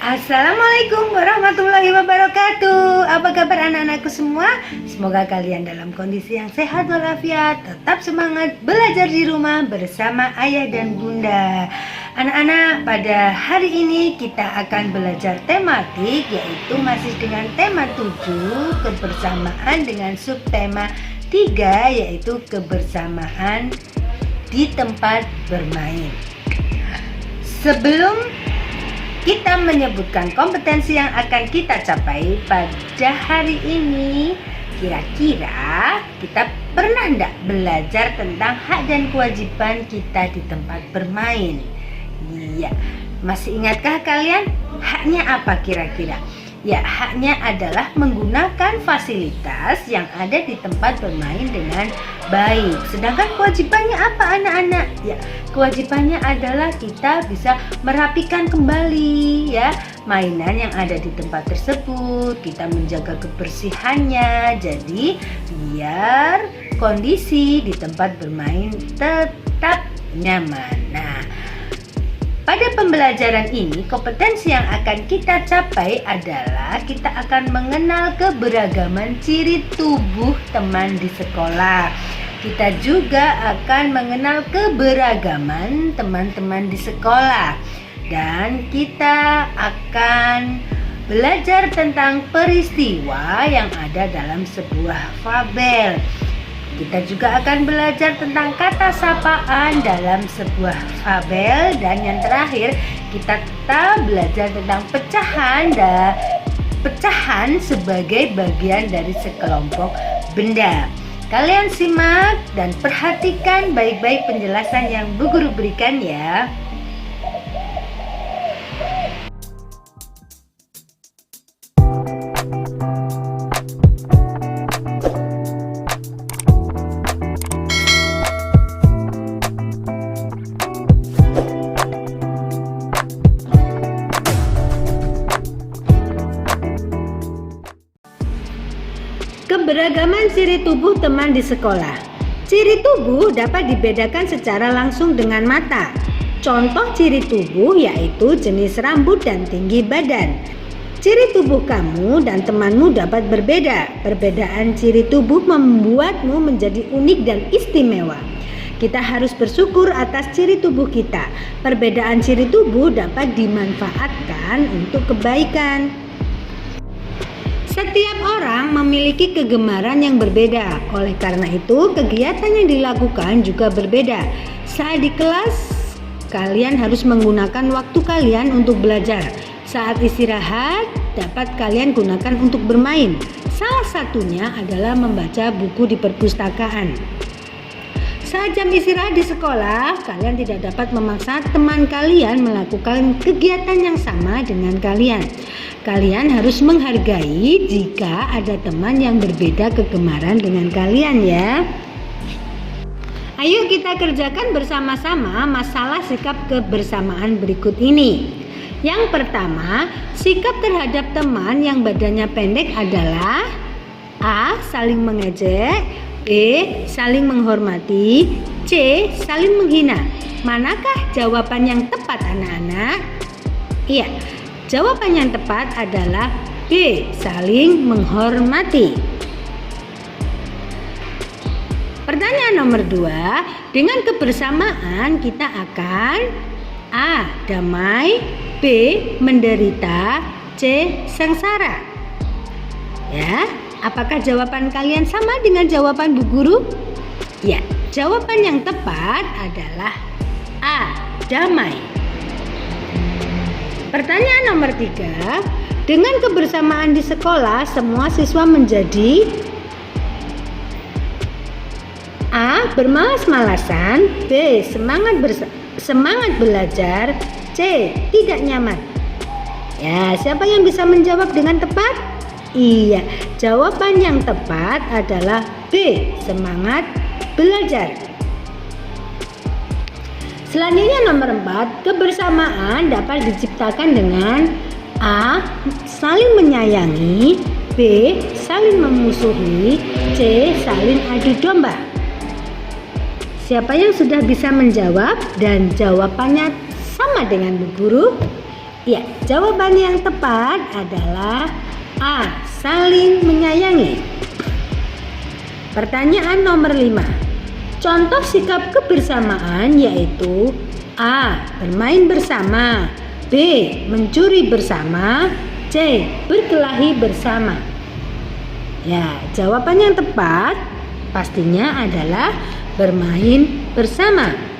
Assalamualaikum warahmatullahi wabarakatuh. Apa kabar anak-anakku semua? Semoga kalian dalam kondisi yang sehat walafiat, tetap semangat belajar di rumah bersama ayah dan bunda. Anak-anak, pada hari ini kita akan belajar tematik, yaitu masih dengan tema 7, kebersamaan, dengan subtema 3, yaitu kebersamaan di tempat bermain. Sebelum kita menyebutkan kompetensi yang akan kita capai pada hari ini, kira-kira kita pernah enggak belajar tentang hak dan kewajiban kita di tempat bermain? Iya, masih ingatkah kalian? Haknya apa kira-kira? Ya, haknya adalah menggunakan fasilitas yang ada di tempat bermain dengan baik. Sedangkan kewajibannya apa anak-anak? Ya, kewajibannya adalah kita bisa merapikan kembali ya mainan yang ada di tempat tersebut. Kita menjaga kebersihannya, jadi biar kondisi di tempat bermain tetap nyaman. Nah, pada pembelajaran ini, kompetensi yang akan kita capai adalah kita akan mengenal keberagaman ciri tubuh teman di sekolah. Kita juga akan mengenal keberagaman teman-teman di sekolah. Dan kita akan belajar tentang peristiwa yang ada dalam sebuah fabel. Kita juga akan belajar tentang kata sapaan dalam sebuah fabel. Dan yang terakhir, kita belajar tentang pecahan sebagai bagian dari sekelompok benda. Kalian simak dan perhatikan baik-baik penjelasan yang Bu Guru berikan ya. Keberagaman ciri tubuh teman di sekolah. Ciri tubuh dapat dibedakan secara langsung dengan mata. Contoh ciri tubuh yaitu jenis rambut dan tinggi badan. Ciri tubuh kamu dan temanmu dapat berbeda. Perbedaan ciri tubuh membuatmu menjadi unik dan istimewa. Kita harus bersyukur atas ciri tubuh kita. Perbedaan ciri tubuh dapat dimanfaatkan untuk kebaikan. Setiap orang memiliki kegemaran yang berbeda. Oleh karena itu, kegiatan yang dilakukan juga berbeda. Saat di kelas, kalian harus menggunakan waktu kalian untuk belajar. Saat istirahat, dapat kalian gunakan untuk bermain. Salah satunya adalah membaca buku di perpustakaan. Saat jam istirahat di sekolah, kalian tidak dapat memaksa teman kalian melakukan kegiatan yang sama dengan kalian. Kalian harus menghargai jika ada teman yang berbeda kegemaran dengan kalian ya. Ayo kita kerjakan bersama-sama masalah sikap kebersamaan berikut ini. Yang pertama, sikap terhadap teman yang badannya pendek adalah A. Saling mengejek, B. Saling menghormati, C. Saling menghina. Manakah jawaban yang tepat anak-anak? Iya, jawaban yang tepat adalah B. Saling menghormati. Pertanyaan nomor 2, dengan kebersamaan kita akan A. Damai, B. Menderita, C. Sengsara. Ya, apakah jawaban kalian sama dengan jawaban Bu Guru? Ya, jawaban yang tepat adalah A. Damai. Pertanyaan nomor 3, dengan kebersamaan di sekolah semua siswa menjadi A. Bermalas-malasan, B. Semangat belajar, C. Tidak nyaman. Ya, siapa yang bisa menjawab dengan tepat? Iya, jawaban yang tepat adalah B. Semangat belajar. Selanjutnya nomor 4, kebersamaan dapat diciptakan dengan A. Saling menyayangi, B. Saling memusuhi, C. Saling adu domba. Siapa yang sudah bisa menjawab dan jawabannya sama dengan Bu Guru? Ya, jawaban yang tepat adalah A. Saling menyayangi. Pertanyaan nomor 5. Contoh sikap kebersamaan yaitu A. Bermain bersama, B. Mencuri bersama, C. Berkelahi bersama. Ya, jawaban yang tepat pastinya adalah bermain bersama.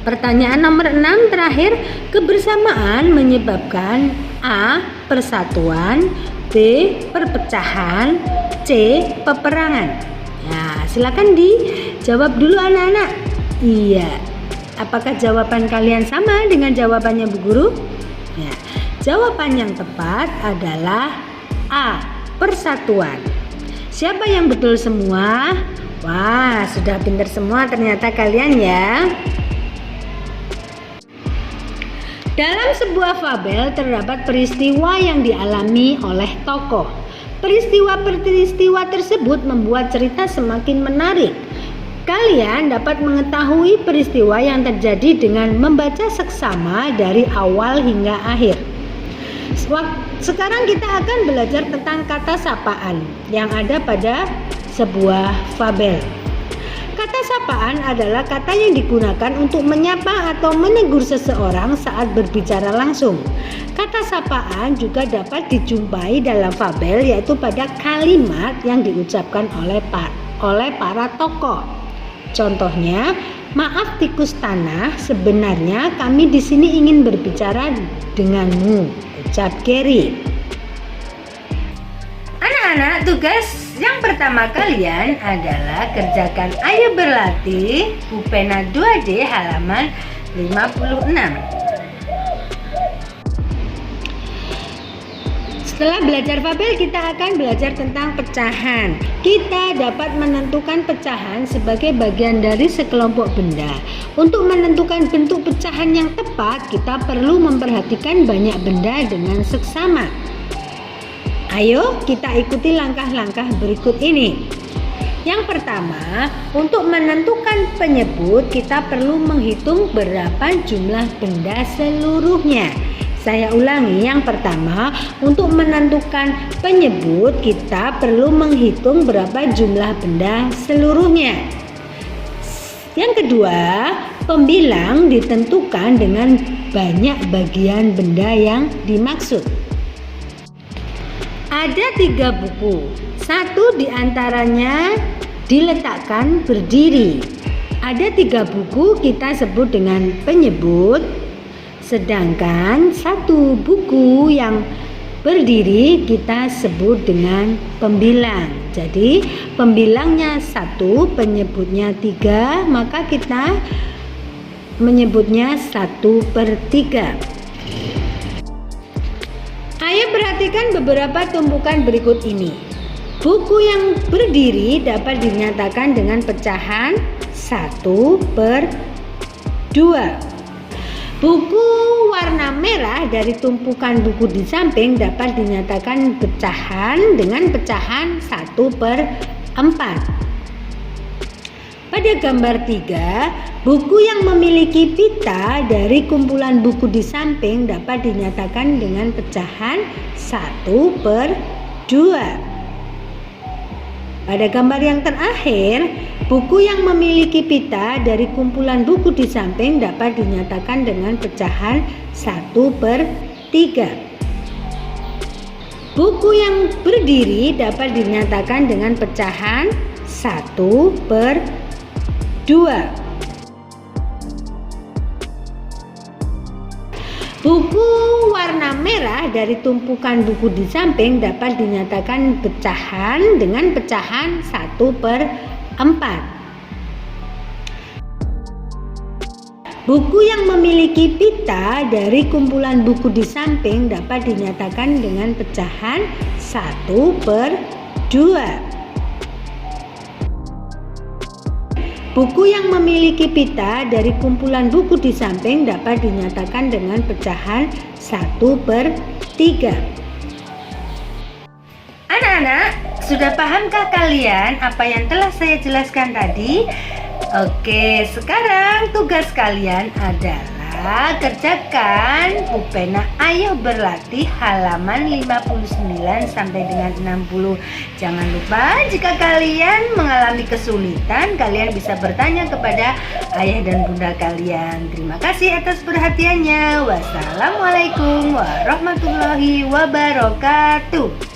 Pertanyaan nomor 6 terakhir, kebersamaan menyebabkan A. Persatuan, B. Perpecahan, C. Peperangan. Ya, silakan dijawab dulu anak-anak. Iya, apakah jawaban kalian sama dengan jawabannya Bu Guru? Ya, jawaban yang tepat adalah A. Persatuan. Siapa yang betul semua? Wah, sudah pintar semua ternyata kalian ya. Dalam sebuah fabel terdapat peristiwa yang dialami oleh tokoh. Peristiwa-peristiwa tersebut membuat cerita semakin menarik. Kalian dapat mengetahui peristiwa yang terjadi dengan membaca seksama dari awal hingga akhir. Sekarang kita akan belajar tentang kata sapaan yang ada pada sebuah fabel. Kata sapaan adalah kata yang digunakan untuk menyapa atau menegur seseorang saat berbicara langsung. Kata sapaan juga dapat dijumpai dalam fabel, yaitu pada kalimat yang diucapkan oleh para tokoh. Contohnya, maaf tikus tanah, sebenarnya kami di sini ingin berbicara denganmu, ucap Gary. Anak-anak, tugas yang pertama kalian adalah kerjakan Ayo Berlatih Pupena 2D halaman 56. Setelah belajar fabel, kita akan belajar tentang pecahan. Kita dapat menentukan pecahan sebagai bagian dari sekelompok benda. Untuk menentukan bentuk pecahan yang tepat, kita perlu memperhatikan banyak benda dengan seksama. Ayo kita ikuti langkah-langkah berikut ini. Yang pertama, untuk menentukan penyebut kita perlu menghitung berapa jumlah benda seluruhnya. Saya ulangi, yang pertama, untuk menentukan penyebut kita perlu menghitung berapa jumlah benda seluruhnya. Yang kedua, pembilang ditentukan dengan banyak bagian benda yang dimaksud. Ada 3 buku, satu diantaranya diletakkan berdiri. Ada 3 buku kita sebut dengan penyebut, sedangkan satu buku yang berdiri kita sebut dengan pembilang. Jadi pembilangnya 1, penyebutnya 3, maka kita menyebutnya 1/3. Ayo perhatikan beberapa tumpukan berikut ini. Buku yang berdiri dapat dinyatakan dengan pecahan 1/2. Buku warna merah dari tumpukan buku di samping dapat dinyatakan pecahan dengan pecahan 1/4. Pada gambar 3, buku yang memiliki pita dari kumpulan buku di samping dapat dinyatakan dengan pecahan 1/2. Pada gambar yang terakhir, buku yang memiliki pita dari kumpulan buku di samping dapat dinyatakan dengan pecahan 1/3. Buku yang berdiri dapat dinyatakan dengan pecahan 1/2. Buku warna merah dari tumpukan buku di samping dapat dinyatakan pecahan dengan pecahan 1/4. Buku yang memiliki pita dari kumpulan buku di samping dapat dinyatakan dengan pecahan 1/2. Buku yang memiliki pita dari kumpulan buku di samping dapat dinyatakan dengan pecahan 1/3. Anak-anak, sudah pahamkah kalian apa yang telah saya jelaskan tadi? Oke, sekarang tugas kalian adalah ya, kerjakan pulpena Ayo Berlatih halaman 59 sampai dengan 60. Jangan lupa jika kalian mengalami kesulitan, kalian bisa bertanya kepada ayah dan bunda kalian. Terima kasih atas perhatiannya. Wassalamualaikum warahmatullahi wabarakatuh.